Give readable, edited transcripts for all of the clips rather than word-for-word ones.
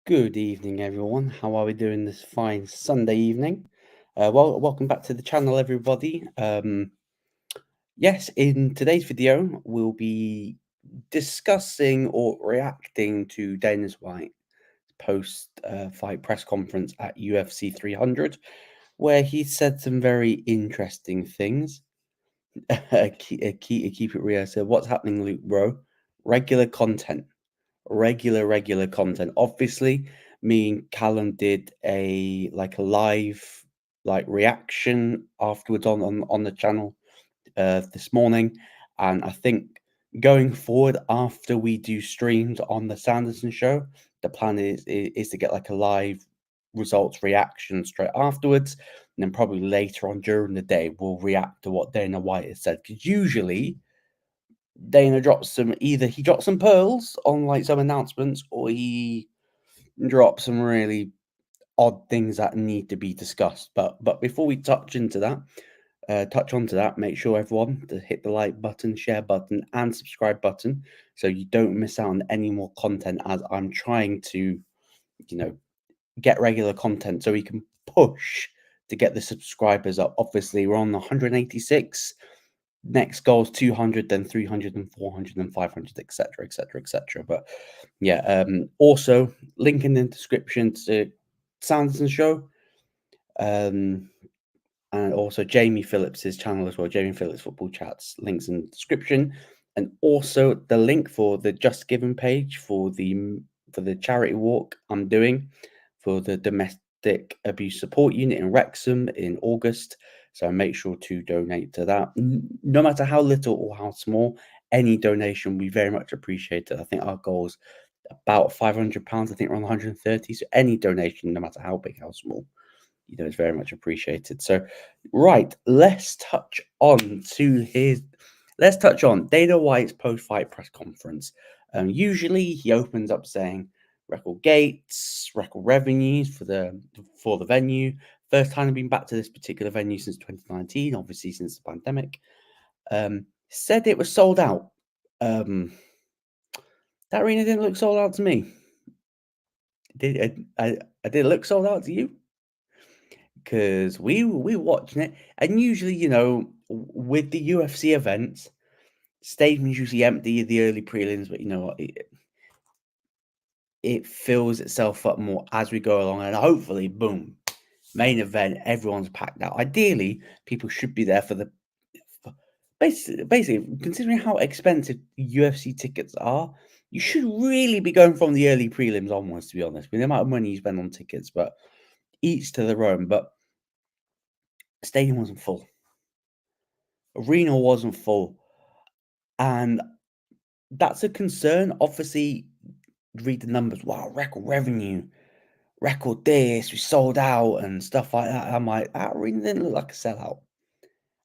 Good evening, everyone. How are we doing this fine Sunday evening? Welcome back to the channel, everybody. Yes, in today's video, we'll be discussing or reacting to Dana White's post-fight press conference at UFC 300, where he said some very interesting things. Keep it real. So, what's happening, Luke, bro? Regular content. Regular content. Obviously, me and Callum did a live reaction afterwards on the channel this morning, and I think going forward after we do streams on the Sanderson Show, the plan is to get like a live results reaction straight afterwards, and then probably later on during the day we'll react to what Dana White has said, because usually Dana drops he drops some pearls on like some announcements, or he drops some really odd things that need to be discussed. But before we touch onto that, make sure everyone to hit the like button, share button, and subscribe button so you don't miss out on any more content, as I'm trying to, get regular content so we can push to get the subscribers up. Obviously, we're on 186. Next goal is 200, then 300, and 400, and 500, etc. But yeah, also link in the description to Sanderson Show, and also Jamie Phillips' channel as well. Jamie Phillips Football Chats, links in the description, and also the link for the Just Giving page for the charity walk I'm doing for the domestic abuse support unit in Wrexham in August. So make sure to donate to that. No matter how little or how small, any donation will be very much appreciated. I think our goal is about £500. I think we're on 130. So any donation, no matter how big, how small, it's very much appreciated. So, right, let's touch on Dana White's post-fight press conference. Usually he opens up saying record gates, record revenues for the venue. First time I've been back to this particular venue since 2019, obviously since the pandemic. Said it was sold out. That arena didn't look sold out to me. Did it look sold out to you? Because we were watching it, and usually, with the UFC events, stadiums usually empty the early prelims, but you know what? It fills itself up more as we go along, and hopefully, boom, main event, everyone's packed out. Ideally, people should be there for basically, considering how expensive UFC tickets are, you should really be going from the early prelims onwards, to be honest, with the amount of money you spend on tickets. But each to their own. But stadium wasn't full. Arena wasn't full. And that's a concern. Obviously, read the numbers. Wow, record revenue, record this, we sold out and stuff like that. I'm like, that really didn't look like a sellout.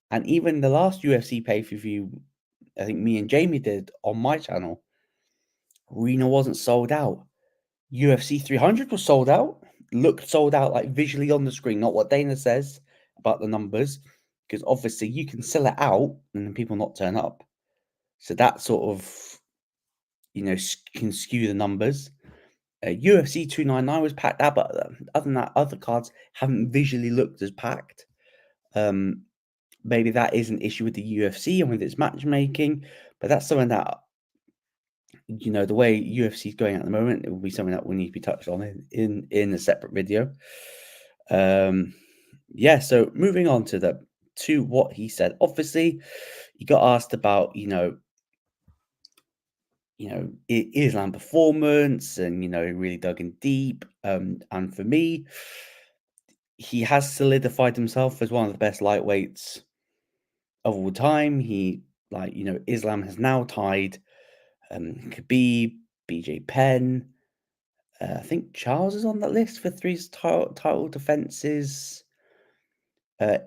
And even the last UFC pay-per-view, I think me and Jamie did on my channel, arena wasn't sold out. UFC 300 was sold out. Looked sold out, like visually on the screen, not what Dana says about the numbers, because obviously you can sell it out and then people not turn up. So that sort of, can skew the numbers. UFC 299 was packed out, but other than that, other cards haven't visually looked as packed. Maybe that is an issue with the UFC and with its matchmaking, but that's something that, the way UFC is going at the moment, it will be something that will need to be touched on in a separate video. So moving on to what he said. Obviously, he got asked about, Islam performance, and he really dug in deep. And for me, he has solidified himself as one of the best lightweights of all time. Islam has now tied Khabib, BJ Penn. I think Charles is on that list for 3 title defenses.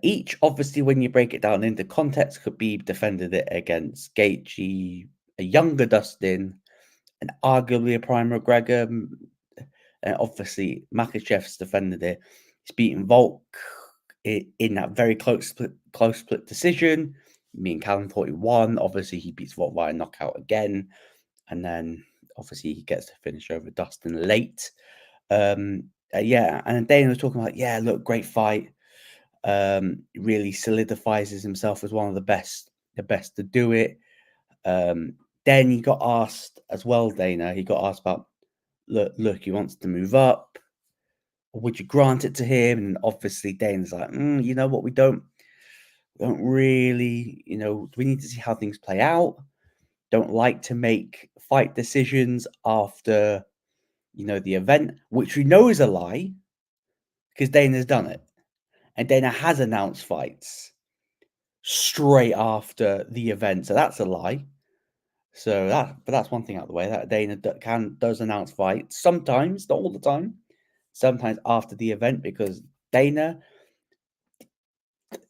Each, obviously, when you break it down into context, Khabib defended it against Gaethje, a younger Dustin, and arguably a prime McGregor. And obviously, Makhachev's defended it. He's beaten Volk in that very close split decision. Me and Callum thought he won. Obviously, he beats Volk via knockout again. And then, obviously, he gets to finish over Dustin late. Yeah, and then Dana was talking about, yeah, look, great fight. Really solidifies himself as one of the best to do it. Then he got asked as well, Dana. He got asked about, look, he wants to move up. Would you grant it to him? And obviously, Dana's like, you know what, we don't really, we need to see how things play out. Don't like to make fight decisions after, the event, which we know is a lie because Dana's done it. And Dana has announced fights straight after the event. So that's a lie. But that's one thing out of the way, that Dana does announce fights sometimes, not all the time, sometimes after the event, because Dana,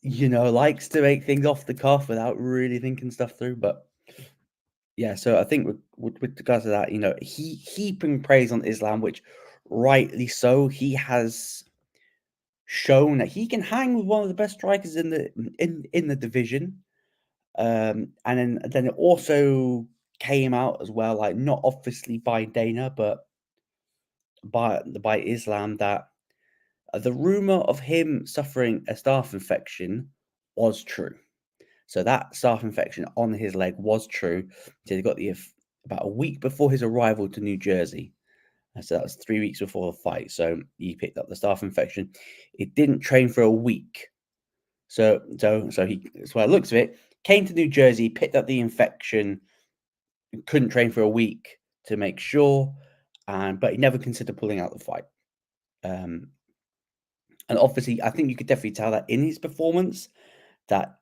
likes to make things off the cuff without really thinking stuff through. But yeah, so I think with regards to that, he heaping praise on Islam, which rightly so. He has shown that he can hang with one of the best strikers in the division. And then it also came out as well, like not obviously by Dana, but by Islam, that the rumor of him suffering a staph infection was true. So that staph infection on his leg was true. So he got about a week before his arrival to New Jersey. So that was 3 weeks before the fight. So he picked up the staph infection. It didn't train for a week. So he, so I looked at it, came to New Jersey, picked up the infection, couldn't train for a week to make sure, but he never considered pulling out the fight. And obviously, I think you could definitely tell that in his performance that,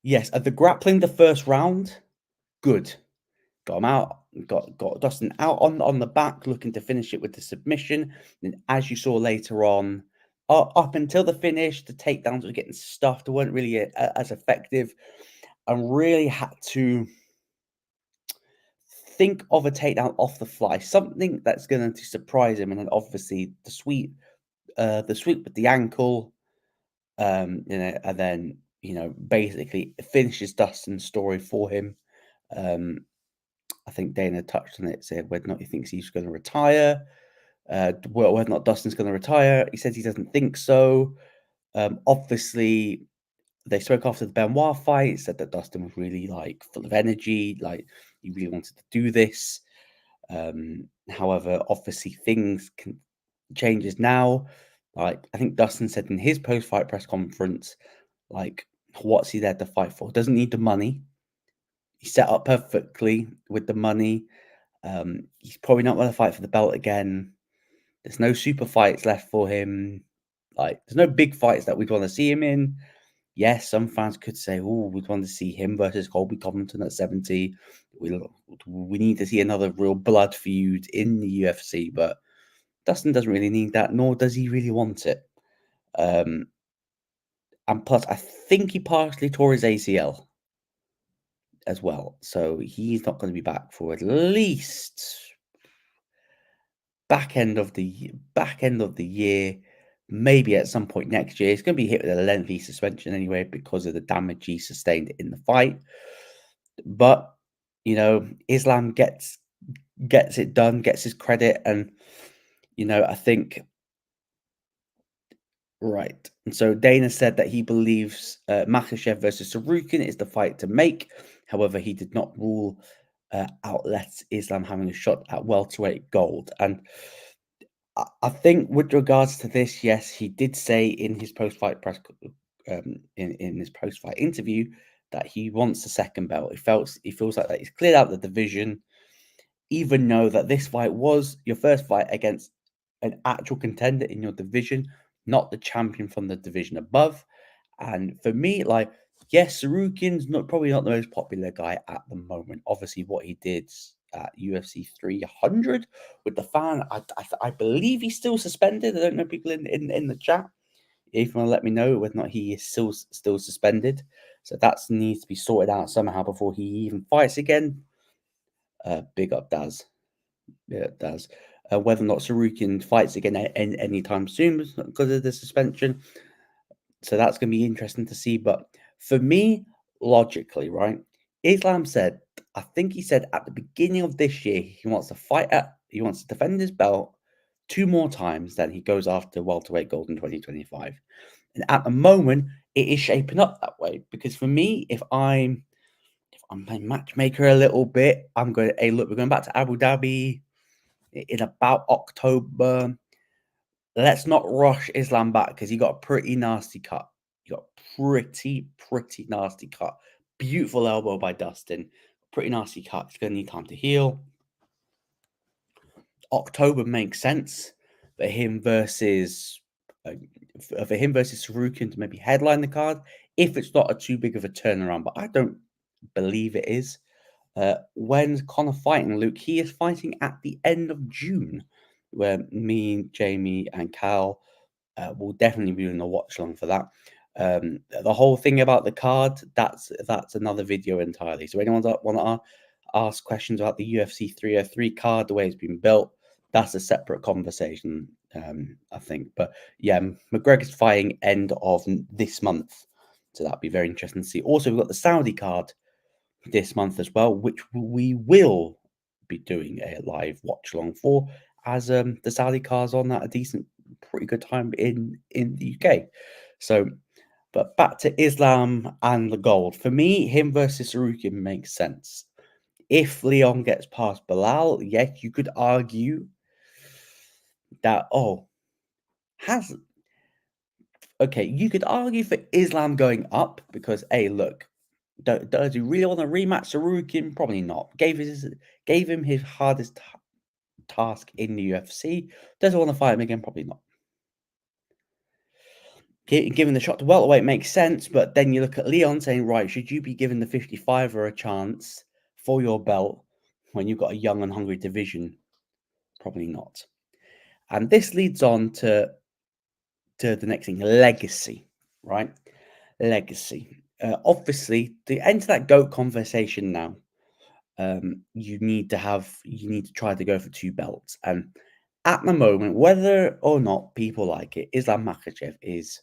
yes, at the grappling, the first round, good. Got him out, got Dustin out on the back, looking to finish it with the submission. And as you saw later on, up until the finish, the takedowns were getting stuffed, weren't really as effective, and really had to think of a takedown off the fly, something that's going to surprise him. And then obviously the sweep with the ankle, and then basically finishes Dustin's story for him. I think Dana touched on it, said whether or not he thinks he's going to retire, whether or not Dustin's going to retire. He says he doesn't think so. Obviously, they spoke after the Benoit fight, said that Dustin was really full of energy, he really wanted to do this. However, obviously things can changes now. I think Dustin said in his post-fight press conference, what's he there to fight for? Doesn't need the money. He's set up perfectly with the money. He's probably not going to fight for the belt again. There's no super fights left for him. There's no big fights that we'd want to see him in. Yes, some fans could say, "Oh, we'd want to see him versus Colby Covington at 70. We need to see another real blood feud in the UFC." But Dustin doesn't really need that, nor does he really want it. And plus, I think he partially tore his ACL as well, so he's not going to be back for at least back end of the year, maybe at some point next year. He's going to be hit with a lengthy suspension anyway because of the damage he sustained in the fight. But Islam gets it done, gets his credit, and I think right. And so Dana said that he believes Makhachev versus Sarukin is the fight to make. However, he did not rule out Islam having a shot at welterweight gold. And I think with regards to this, yes, he did say in his post-fight press in his post-fight interview that he wants the second belt. He feels like that he's cleared out the division, even though that this fight was your first fight against an actual contender in your division, not the champion from the division above. And for me, yes, Sarukin's probably not the most popular guy at the moment. Obviously, what he did at UFC 300 with the fan, I believe he's still suspended. I don't know, people in the chat, if you want to let me know whether or not he is still suspended. So that needs to be sorted out somehow before he even fights again. Big up Daz. Yeah, it does. Whether or not Sarukin fights again anytime soon because of the suspension. So that's going to be interesting to see. But for me, logically, right, Islam said, I think he said at the beginning of this year, he wants to defend his belt 2 more times, then he goes after welterweight gold in 2025. And at the moment, it is shaping up that way because for me, if I'm playing matchmaker a little bit, I'm going, hey, look, we're going back to Abu Dhabi in about October. Let's not rush Islam back because he got a pretty nasty cut. He got pretty nasty cut. Beautiful elbow by Dustin. Pretty nasty cut. He's going to need time to heal. October makes sense for him versus Sarukian to maybe headline the card if it's not too big of a turnaround. But I don't believe it is. When's Conor fighting, Luke? He is fighting at the end of June, where me, Jamie, and Cal will definitely be doing the watch along for that. The whole thing about the card, that's another video entirely. So anyone that want to ask questions about the UFC 303 card, the way it's been built, that's a separate conversation, I think. But yeah, McGregor's fighting end of this month, so that'd be very interesting to see. Also, we've got the Saudi card this month as well, which we will be doing a live watch along for, as the Saudi car's on at a decent, pretty good time in the UK. So, but back to Islam and the gold. For me, him versus Sarukian makes sense. If Leon gets past Bilal, yes, you could argue that, you could argue for Islam going up because, hey, look, does he really want to rematch Sarukian? Probably not. Gave him his hardest task in the UFC. Does he want to fight him again? Probably not. Giving the shot to welterweight makes sense, but then you look at Leon saying, right, should you be giving the 55er a chance for your belt when you've got a young and hungry division? Probably not. And this leads on to the next thing, legacy, right? Legacy. Obviously, to enter that GOAT conversation now, you need to try to go for 2 belts. And at the moment, whether or not people like it, Islam Makhachev is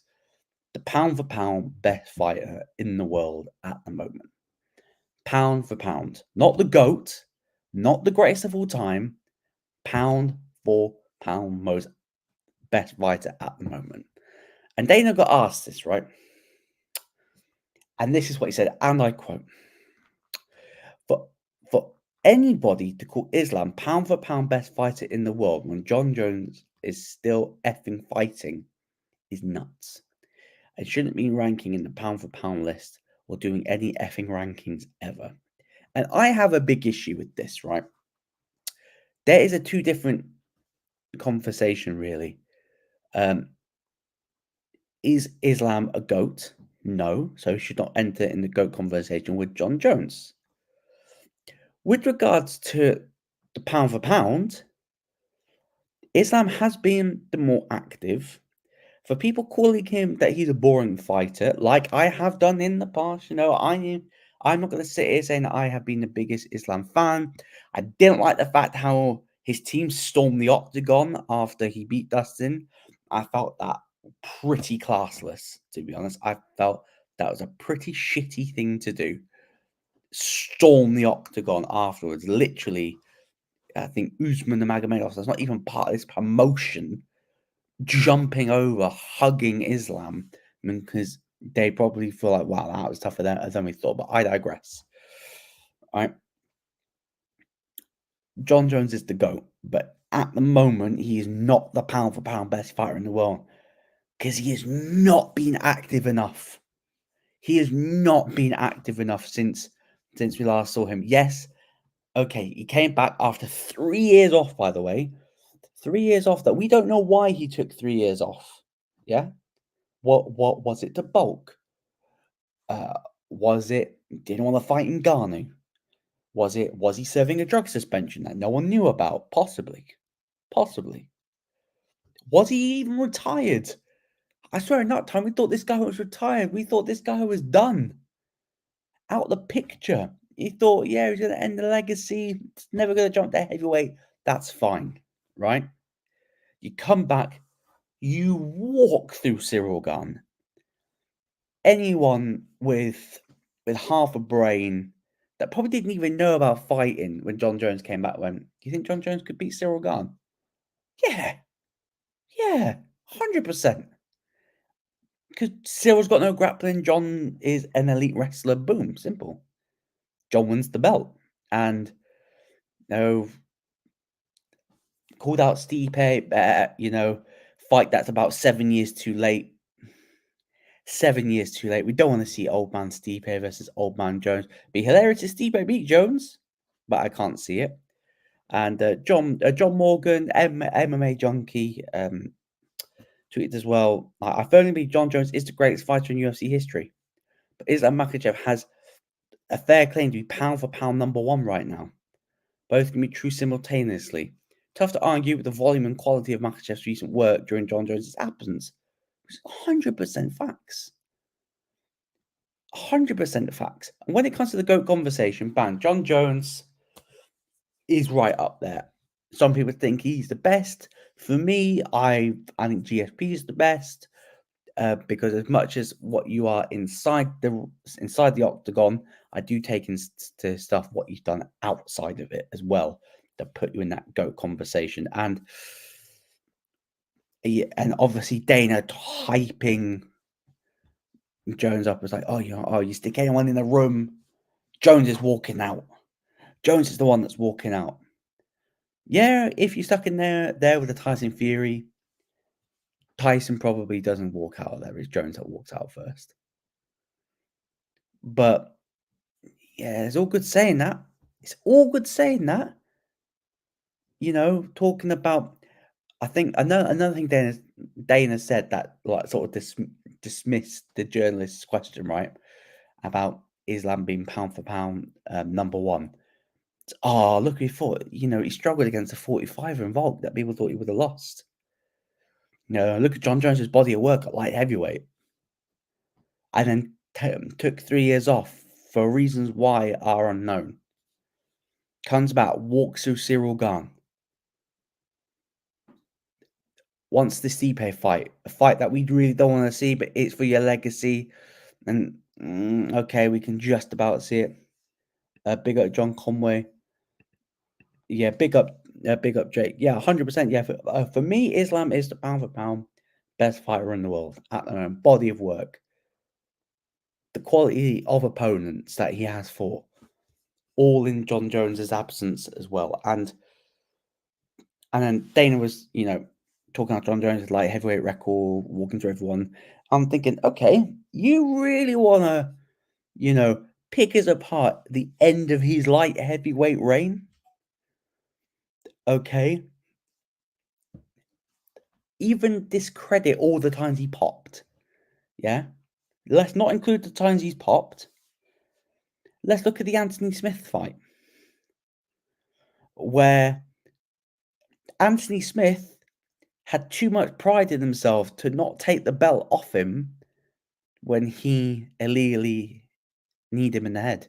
the pound for pound best fighter in the world at the moment. Pound for pound. Not the GOAT, not the greatest of all time. Pound for pound most best fighter at the moment. And Dana got asked this, right? And this is what he said, and I quote, for anybody to call Islam pound for pound best fighter in the world when John Jones is still effing fighting is nuts. It shouldn't be ranking in the pound for pound list or doing any effing rankings ever. And I have a big issue with this, right? There is a 2 different conversation, really. Is Islam a GOAT? No, so he should not enter in the GOAT conversation with John Jones. With regards to the pound for pound, Islam has been the more active. For people calling him that he's a boring fighter, like I have done in the past, I'm not going to sit here saying that I have been the biggest Islam fan. I didn't like the fact how his team stormed the octagon after he beat Dustin. I felt that pretty classless, to be honest. I felt that was a pretty shitty thing to do. Storm the octagon afterwards. Literally, I think Usman Nurmagomedov, that's not even part of this promotion, jumping over, hugging Islam, because they probably feel like, wow, that was tougher than we thought. But I digress. All right. John Jones is the GOAT, but at the moment, he is not the pound for pound best fighter in the world because he has not been active enough. He has not been active enough since we last saw him. Yes, okay, he came back after 3 years off, by the way. 3 years off that we don't know why he took 3 years off. Yeah? What was it to bulk? Was it didn't want to fight in Ngannou? Was he serving a drug suspension that no one knew about? Possibly. Was he even retired? I swear in that time we thought this guy was retired. We thought this guy was done. Out the picture. He thought, yeah, he's gonna end the legacy, it's never gonna jump to heavyweight. That's fine, right? You come back, you walk through Cyril Gane. Anyone with half a brain that probably didn't even know about fighting when John Jones came back went, do you think John Jones could beat Cyril Gane? Yeah. Yeah, 100%. Because Cyril's got no grappling. John is an elite wrestler. Boom, simple. John wins the belt, and you know, called out Stipe. Fight that's about 7 years too late. 7 years too late. We don't want to see old man Stipe versus old man Jones. Be hilarious if Stipe beat Jones, but I can't see it. And John Morgan, MMA junkie, tweeted as well. I firmly believe John Jones is the greatest fighter in UFC history, but Islam Makhachev has a fair claim to be pound for pound number one right now. Both can be true simultaneously. Tough to argue with the volume and quality of Makhachev's recent work during John Jones' absence. It's 100% facts. 100% facts. And when it comes to the GOAT conversation, John Jones is right up there. Some people think he's the best. For me, I think GSP is the best. Because as much as what you are inside the octagon, I do take into stuff what you've done outside of it as well to put you in that GOAT conversation. And obviously Dana hyping Jones up was like, you stick anyone in the room, Jones is walking out. Jones is the one that's walking out. Yeah, if you're stuck in there with a Tyson Fury, Tyson probably doesn't walk out of there. It's Jones that walks out first. But yeah, it's all good saying that. It's all good saying that. Talking about, I think another thing Dana said that like sort of dismissed the journalist's question, right, about Islam being pound for pound number one. Look, he thought, he struggled against a 45 in Volk that people thought he would have lost. Look at John Jones's body of work at light heavyweight, and then took 3 years off for reasons why are unknown. Comes back, walks through Cyril Gane. Wants the Stipe fight, a fight that we really don't want to see, but it's for your legacy. And okay, we can just about see it. Big up John Conway. Yeah, big up Jake. Yeah, 100%. Yeah, for me, Islam is the pound for pound best fighter in the world at the moment. Body of work, the quality of opponents that he has fought, all in John Jones's absence as well. And then Dana was, talking about John Jones' light heavyweight record, walking through everyone. I'm thinking, okay, you really want to, pick us apart the end of his light heavyweight reign? Okay. Even discredit all the times he popped. Yeah? Let's not include the times he's popped. Let's look at the Anthony Smith fight, where Anthony Smith had too much pride in himself to not take the belt off him when he illegally kneed him in the head.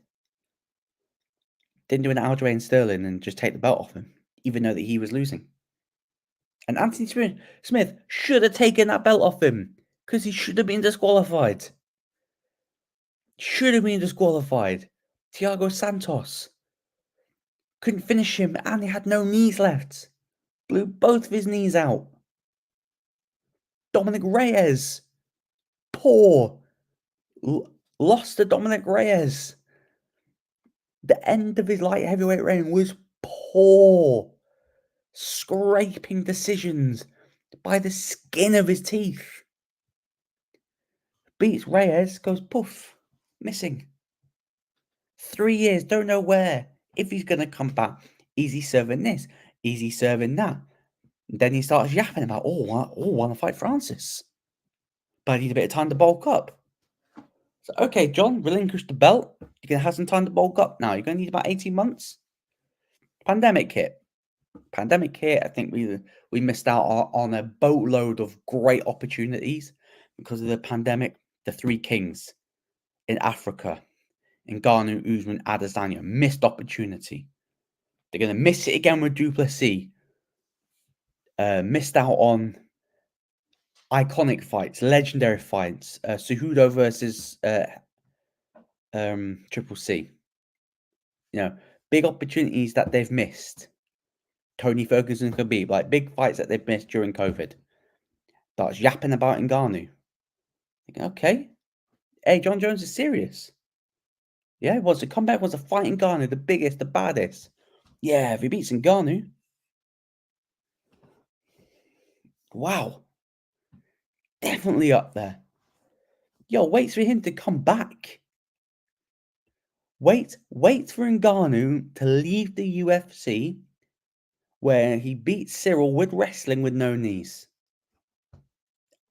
Didn't do an Aljamain Sterling and just take the belt off him, even though that he was losing. And Anthony Smith should have taken that belt off him because he should have been disqualified. Should have been disqualified. Thiago Santos couldn't finish him and he had no knees left. Blew both of his knees out. Dominic Reyes, poor. Lost to Dominic Reyes. The end of his light heavyweight reign was poor. Scraping decisions by the skin of his teeth. Beats Reyes, goes poof, missing. 3 years, don't know where. If he's going to come back, easy serving this, easy serving that. Then he starts yapping about, I want to fight Francis. But I need a bit of time to bulk up. So, okay, John, relinquish the belt. You're going to have some time to bulk up now. You're going to need about 18 months. Pandemic hit. I think we missed out on a boatload of great opportunities because of the pandemic. The Three Kings in Africa, in Ngannou, Usman, Adesanya, missed opportunity. They're going to miss it again with Duplessis. Missed out on iconic fights, legendary fights. Cejudo versus Triple C. Big opportunities that they've missed. Tony Ferguson could be like big fights that they've missed during COVID. starts yapping about Ngannou. Thinking, okay, hey, John Jones is serious. Yeah, he wants to come back, wants to fight Ngannou, the biggest, the baddest. Yeah, if he beats Ngannou, wow, definitely up there. Yo, wait for him to come back. Wait for Ngannou to leave the UFC where he beats Cyril with wrestling with no knees.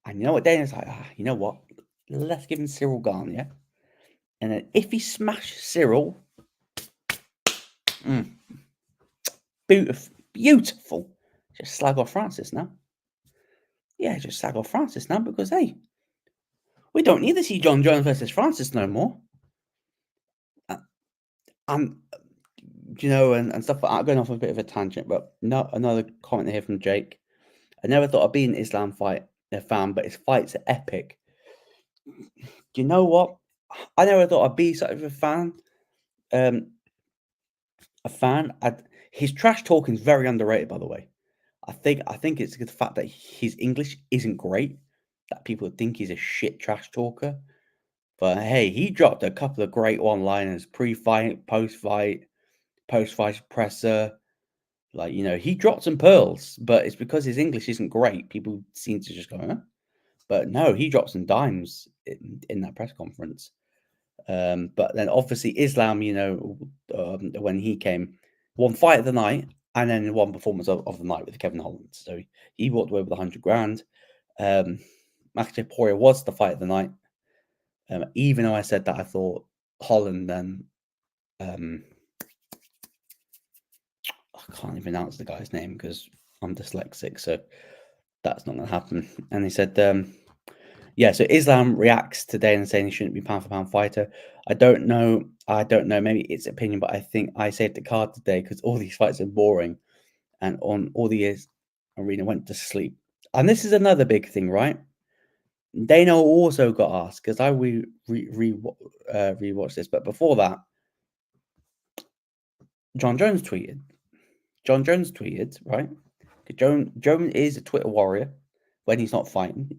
And you know what? Dana's like, you know what? Let's give him Cyril Gane, yeah? And then if he smashes Cyril, beautiful. Just slag off Francis now. Yeah, just slag off Francis now because, hey, we don't need to see John Jones versus Francis no more. And, you know, and stuff like that. Going off a bit of a tangent, but no, another comment here from Jake. I never thought I'd be an Islam fan, but his fights are epic. Do you know what? I never thought I'd be such a fan. His trash talking is very underrated, by the way. I think it's the fact that his English isn't great that people think he's a shit trash talker. But hey, he dropped a couple of great one-liners pre-fight, post-fight presser. Like, you know, he dropped some pearls, but it's because his English isn't great. People seem to just go, huh? But no, he dropped some dimes in that press conference. But then obviously Islam, you know, when he came, won fight of the night and then one performance of the night with Kevin Holland. So he walked away with 100 grand. Makhachev Poirier was the fight of the night. Even though I said that I thought Holland then, I can't even pronounce the guy's name because I'm dyslexic, so that's not going to happen. And he said, yeah, so Islam reacts today and saying he shouldn't be pound for pound fighter. I don't know. Maybe it's opinion, but I think I saved the card today because all these fights are boring, and on all the years, Arena went to sleep. And this is another big thing, right? Dana also got asked because I rewatched this, but before that, John Jones tweeted, right? Jones is a Twitter warrior when he's not fighting.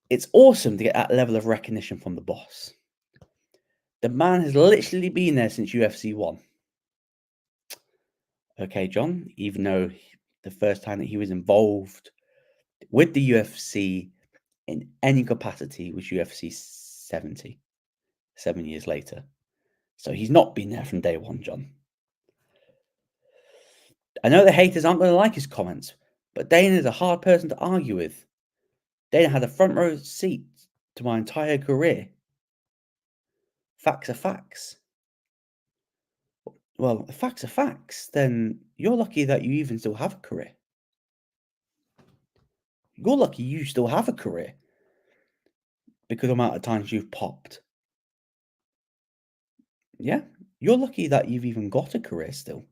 It's awesome to get that level of recognition from the boss. The man has literally been there since UFC 1. Okay, John, even though the first time that he was involved with the UFC in any capacity was UFC 70, 7 years later. So he's not been there from day one, John. I know the haters aren't going to like his comments, but Dana is a hard person to argue with. Dana had a front row seat to my entire career. Facts are facts. Well, if facts are facts, then you're lucky that you even still have a career. You're lucky you still have a career because of the amount of times you've popped. Yeah, you're lucky that you've even got a career still.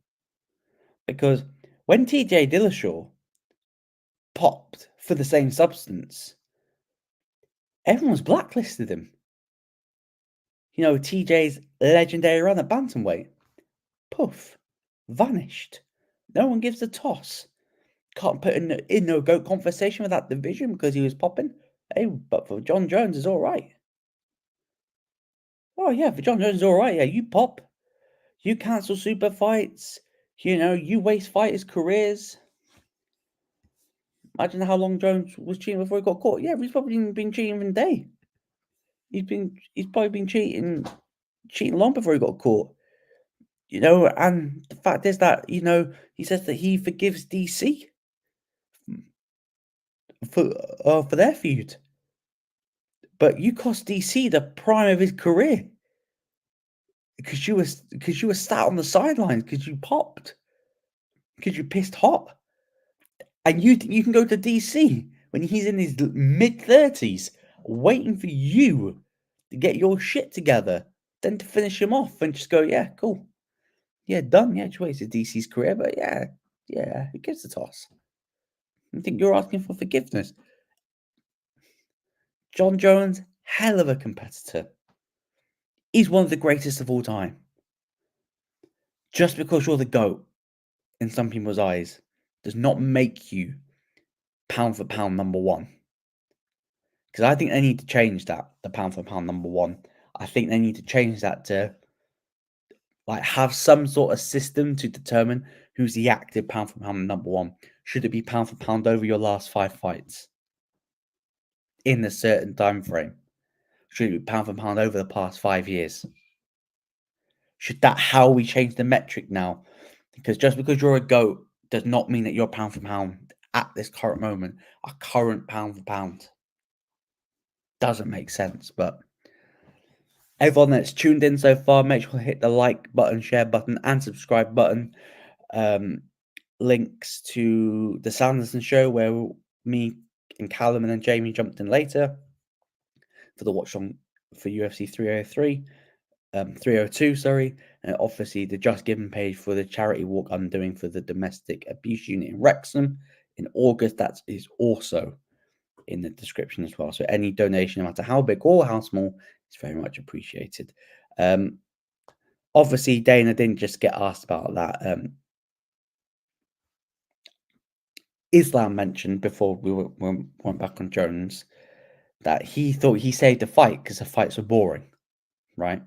Because when TJ Dillashaw popped for the same substance, everyone's blacklisted him. You know, TJ's legendary run at bantamweight, poof, vanished. No one gives a toss. Can't put in no GOAT conversation with that division because he was popping. Hey, but for John Jones, it's all right. Oh, yeah, for John Jones, it's all right. Yeah, you pop. You cancel super fights. You know, you waste fighters' careers. Imagine how long Jones was cheating before he got caught. Yeah, he's probably been cheating for a day. He's probably been cheating long before he got caught. You know, and the fact is that, you know, he says that he forgives DC for their feud. But you cost DC the prime of his career because you were sat on the sidelines because you popped because you pissed hot, and you think you can go to DC when he's in his mid-30s waiting for you to get your shit together, then to finish him off and just go, yeah, cool, yeah, done, yeah, just wasted DC's career, but yeah, who gives a toss? I think you're asking for forgiveness. John Jones, hell of a competitor. He's one of the greatest of all time. Just because you're the GOAT in some people's eyes does not make you pound for pound number one. Because I think they need to change that, the pound for pound number one. I think they need to change that to like have some sort of system to determine who's the active pound for pound number one. Should it be pound for pound over your last 5 fights in a certain time frame? Should it be pound for pound over the past 5 years? Should that how we change the metric now? Because just because you're a GOAT does not mean that you're pound for pound at this current moment, a current pound for pound. Doesn't make sense, but everyone that's tuned in so far, make sure to hit the like button, share button, and subscribe button. Links to the Sanderson Show, where me and Callum and then Jamie jumped in later for the watch on for UFC 302, sorry, and obviously the Just Giving page for the charity walk I'm doing for the domestic abuse unit in Wrexham in August. That is also in the description as well. So any donation, no matter how big or how small, is very much appreciated. Obviously, Dana didn't just get asked about that. Islam mentioned before we went back on Jones that he thought he saved the fight because the fights were boring, right?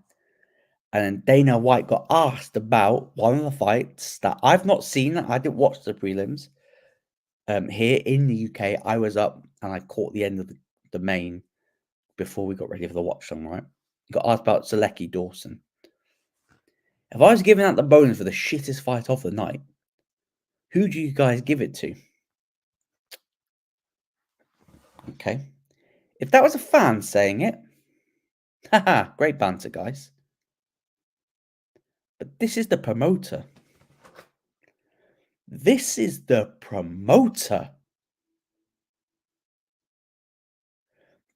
And then Dana White got asked about one of the fights that I've not seen. I didn't watch the prelims. Here in the UK, I was up and I caught the end of the main before we got ready for the watch song, right? Got asked about Zaleki Dawson. If I was giving out the bonus for the shittest fight of the night, who do you guys give it to? Okay. If that was a fan saying it, haha, great banter, guys. But this is the promoter. This is the promoter.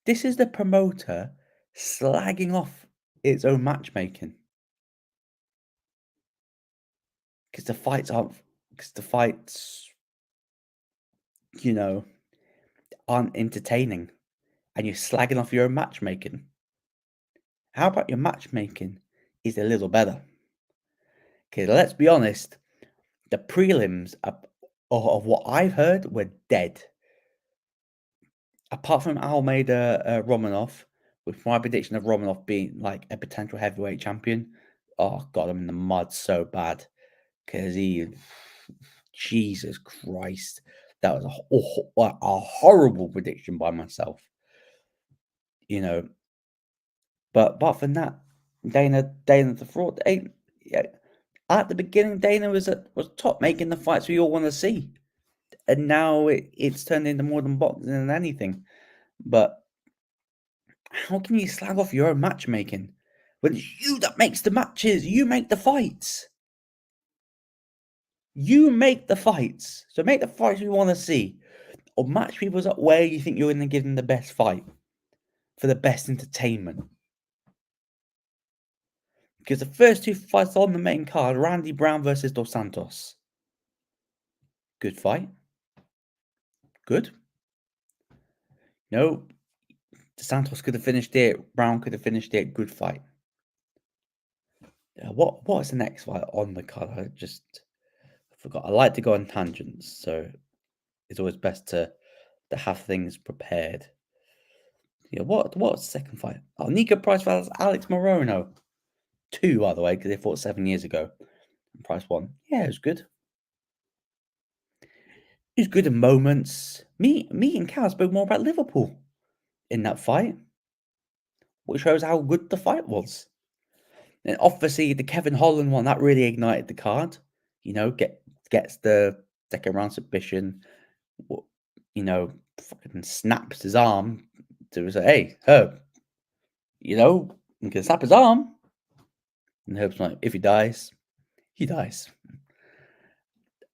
This is the promoter slagging off its own matchmaking. Because the fights, aren't entertaining. And you're slagging off your own matchmaking. How about your matchmaking is a little better? Okay, let's be honest. The prelims of what I've heard were dead. Apart from Almeida Romanov, with my prediction of Romanov being like a potential heavyweight champion, oh god, I'm in the mud so bad because Jesus Christ, that was a horrible prediction by myself, But apart from that, Dana the fraud. Yeah, at the beginning, Dana was top making the fights we all want to see, and now it's turned into more than boxing than anything. But how can you slag off your own matchmaking when it's you that makes the matches? You make the fights. You make the fights. So make the fights we want to see, or match people up where you think you're going to give them the best fight for the best entertainment. Because the first 2 fights on the main card, Randy Brown versus Dos Santos. Good fight. Good. No, Dos Santos could have finished it. Brown could have finished it. Good fight. What's the next fight on the card? I just forgot. I like to go on tangents, so it's always best to have things prepared. Yeah, what's the second fight? Oh, Nico Price versus Alex Morono. 2, by the way, because they fought 7 years ago. Price won. Yeah, it was good. It was good in moments. Me and Cal spoke more about Liverpool in that fight, which shows how good the fight was. And obviously, the Kevin Holland one that really ignited the card. Gets the second round submission. Fucking snaps his arm to say, "Hey, Herb, you can snap his arm." And Herb's like, "If he dies, he dies."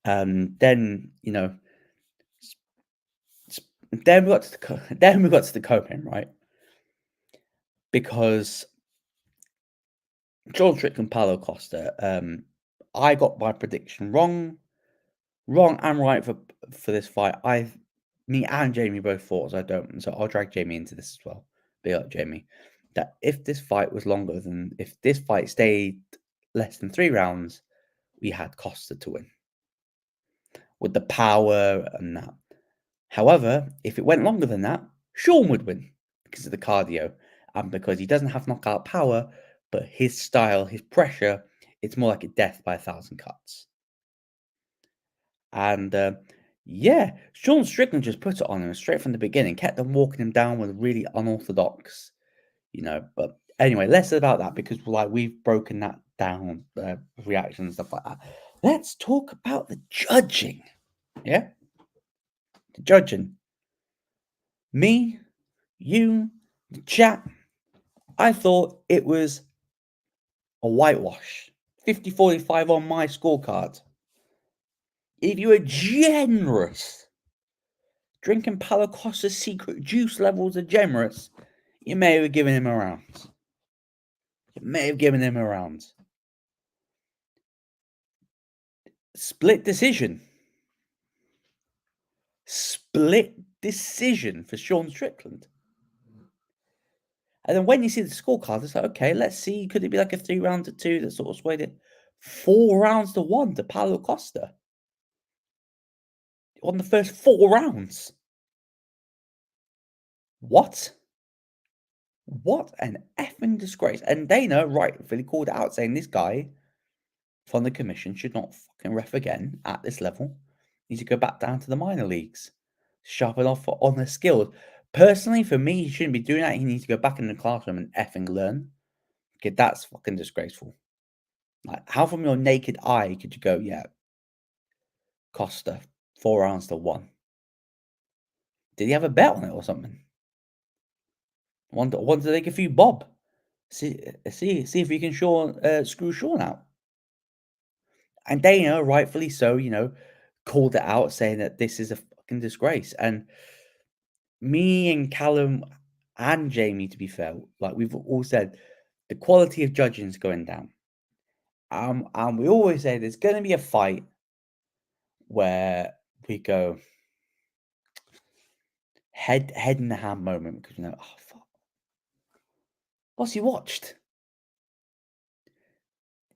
And then then we got to the co-main, right? Because John Strickland, Paulo Costa. I got my prediction wrong and right for this fight. Me and Jamie both thought, so I don't. So I'll drag Jamie into this as well. Be like Jamie, that if this fight stayed less than 3 rounds, we had Costa to win with the power and that. However, if it went longer than that, Sean would win because of the cardio and because he doesn't have knockout power, but his style, his pressure, it's more like a death by 1,000 cuts. And yeah, Sean Strickland just put it on him straight from the beginning, kept them walking him down with really unorthodox, But anyway, less about that because we've broken that down, reactions and stuff like that. Let's talk about the judging. Yeah, the judging. Me, you, the chat. I thought it was a whitewash. 50-45 on my scorecard. If you were generous, drinking Paulo Costa's secret juice levels are generous, you may have given him a round. Split decision. Split decision for Sean Strickland. And then when you see the scorecard, it's like, okay, let's see. Could it be like a 3-2 that sort of swayed it? 4-1 to Paulo Costa. On the first 4 rounds. What? What an effing disgrace. And Dana rightfully called it out, saying this guy from the commission should not fucking ref again at this level. Needs to go back down to the minor leagues. Sharpen off on the skills. Personally, for me, he shouldn't be doing that. He needs to go back in the classroom and effing learn. Okay, that's fucking disgraceful. Like, how from your naked eye could you go, yeah, Costa, 4-1? Did he have a bet on it or something? Want to take a few bob? See if you can screw Sean out. And Dana, rightfully so, called it out, saying that this is a fucking disgrace. And me and Callum and Jamie, to be fair, like we've all said, the quality of judging is going down. And we always say there's going to be a fight where we go head in the hand moment because oh fuck, what's he watched?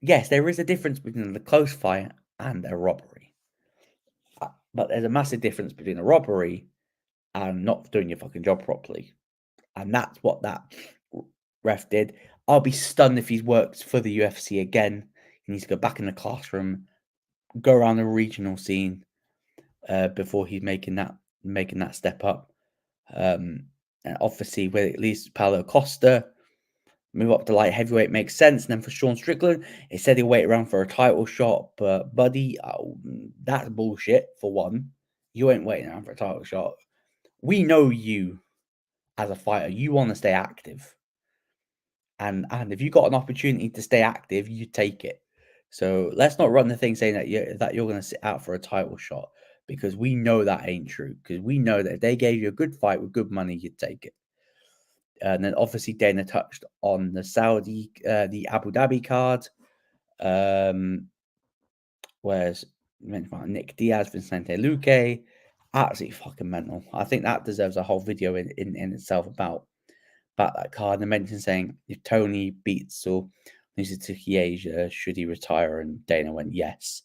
Yes, there is a difference between the close fight and a robbery, but there's a massive difference between a robbery and not doing your fucking job properly, and that's what that ref did. I'll be stunned if he works for the UFC again. He needs to go back in the classroom, go around the regional scene before he's making that step up. And obviously, with at least Paulo Costa, move up to light heavyweight makes sense. And then for Sean Strickland, he said he'll wait around for a title shot, but buddy, that's bullshit. For one, you ain't waiting around for a title shot. We know you as a fighter. You want to stay active, and if you got an opportunity to stay active, you take it. So let's not run the thing saying that you're going to sit out for a title shot, because we know that ain't true. Because we know that if they gave you a good fight with good money, you'd take it. And then obviously Dana touched on the the Abu Dhabi card, whereas you mentioned about Nick Diaz, Vicente Luque, absolutely fucking mental. I think that deserves a whole video in itself about that card. And mentioned saying if Tony beats or loses to Chiesa, should he retire? And Dana went yes,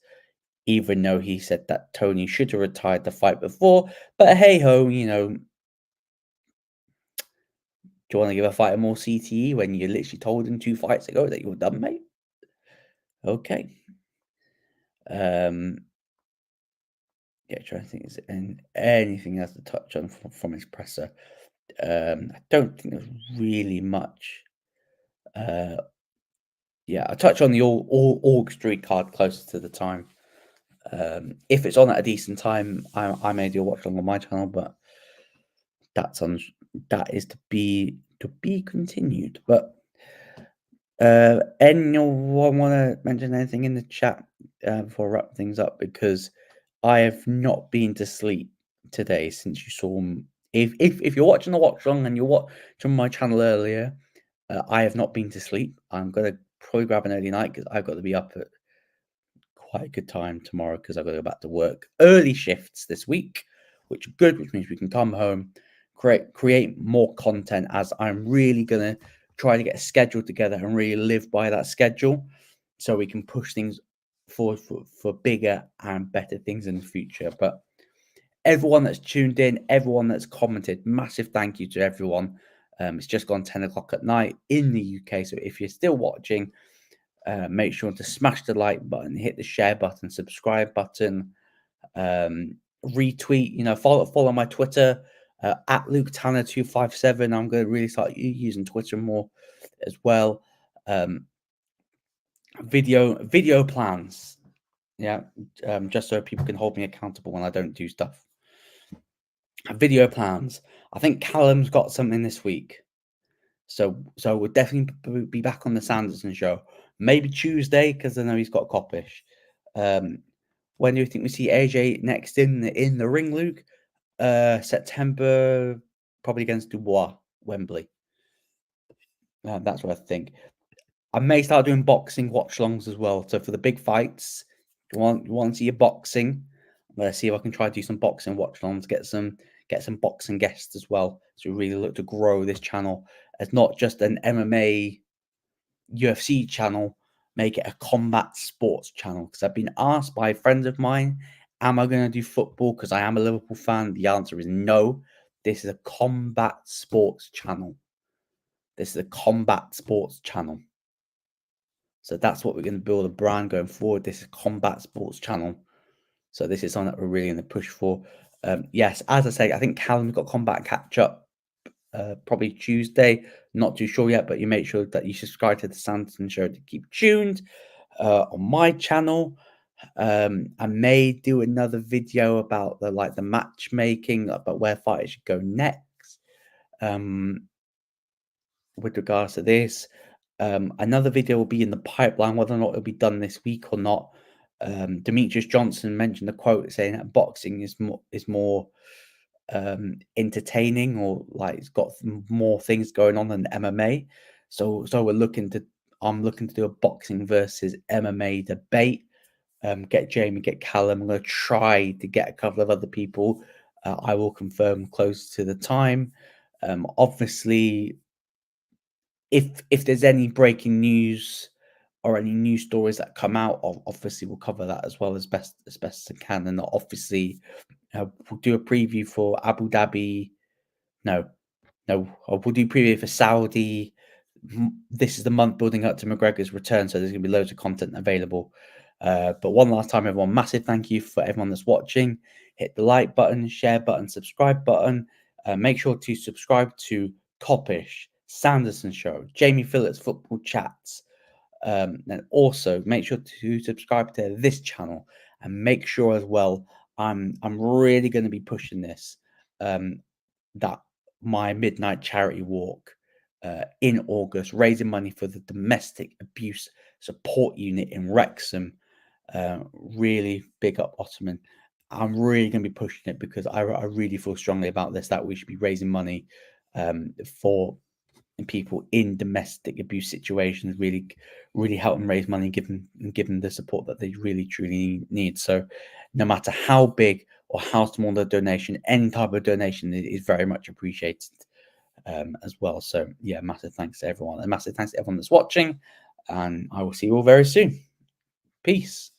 even though he said that Tony should have retired the fight before. But hey ho, do you want to give a fighter more CTE when you literally told him 2 fights ago that you were done, mate? Okay. Yeah, trying to think, is there anything else to touch on from his presser? I don't think there's really much. Yeah, I'll touch on the Org Street card closer to the time. If it's on at a decent time, I may do a watch along on my channel, but that is to be continued. But anyone want to mention anything in the chat before I wrap things up? Because I have not been to sleep today since you saw me. If you're watching the watch along and you're watching my channel earlier, I have not been to sleep. I'm gonna probably grab an early night because I've got to be up at quite a good time tomorrow because I've got to go back to work. Early shifts this week, which are good, which means we can come home, create more content, as I'm really gonna try to get a schedule together and really live by that schedule so we can push things forward for bigger and better things in the future. But everyone that's tuned in, everyone that's commented, massive thank you to everyone. It's just gone 10 o'clock at night in the UK. So if you're still watching, make sure to smash the like button, hit the share button, subscribe button, retweet, follow my Twitter at Luke Tanner 257. I'm going to really start using Twitter more as well. Video plans. Yeah. Just so people can hold me accountable when I don't do stuff. Video plans. I think Callum's got something this week. So we'll definitely be back on the Sanderson show. Maybe Tuesday, because I know he's got Coppish. When do you think we see AJ next in the ring, Luke? September, probably against Dubois, Wembley. That's what I think. I may start doing boxing watch-alongs as well. So for the big fights, you want to see your boxing. I'm gonna see if I can try to do some boxing watch-alongs, get some boxing guests as well. So we really look to grow this channel as not just an MMA UFC channel, make it a combat sports channel. Because I've been asked by friends of mine, am I going to do football? Because I am a Liverpool fan. The answer is no. This is a combat sports channel. This is a combat sports channel. So that's what we're going to build a brand going forward. This is combat sports channel. So this is something that we're really going to push for. Yes, as I say, I think Callum's got combat catch up probably Tuesday. Not too sure yet, but you make sure that you subscribe to the Sanderson Show to keep tuned. On my channel, I may do another video about the matchmaking, about where fighters should go next. With regards to this, another video will be in the pipeline, whether or not it'll be done this week or not. Demetrius Johnson mentioned a quote saying that boxing is more entertaining, or like it's got more things going on than MMA. So I'm looking to do a boxing versus MMA debate. Get Jamie, get Callum. I'm going to try to get a couple of other people. I will confirm close to the time. Obviously, if there's any breaking news or any news stories that come out, obviously we'll cover that as well as best as I can. And obviously, we'll do a preview for Abu Dhabi. No, we'll do preview for Saudi. This is the month building up to McGregor's return, so there's going to be loads of content available. But one last time, everyone, massive thank you for everyone that's watching. Hit the like button, share button, subscribe button. Make sure to subscribe to Coppish, Sanderson Show, Jamie Phillips Football Chats. And also make sure to subscribe to this channel, and make sure as well, I'm really going to be pushing this, that my midnight charity walk in August, raising money for the domestic abuse support unit in Wrexham. Really big up Ottoman. I'm really going to be pushing it because I really feel strongly about this, that we should be raising money for people in domestic abuse situations, really help them raise money, give them the support that they really truly need. So no matter how big or how small the donation, any type of donation is very much appreciated as well. So yeah, massive thanks to everyone, and massive thanks to everyone that's watching, and I will see you all very soon. Peace.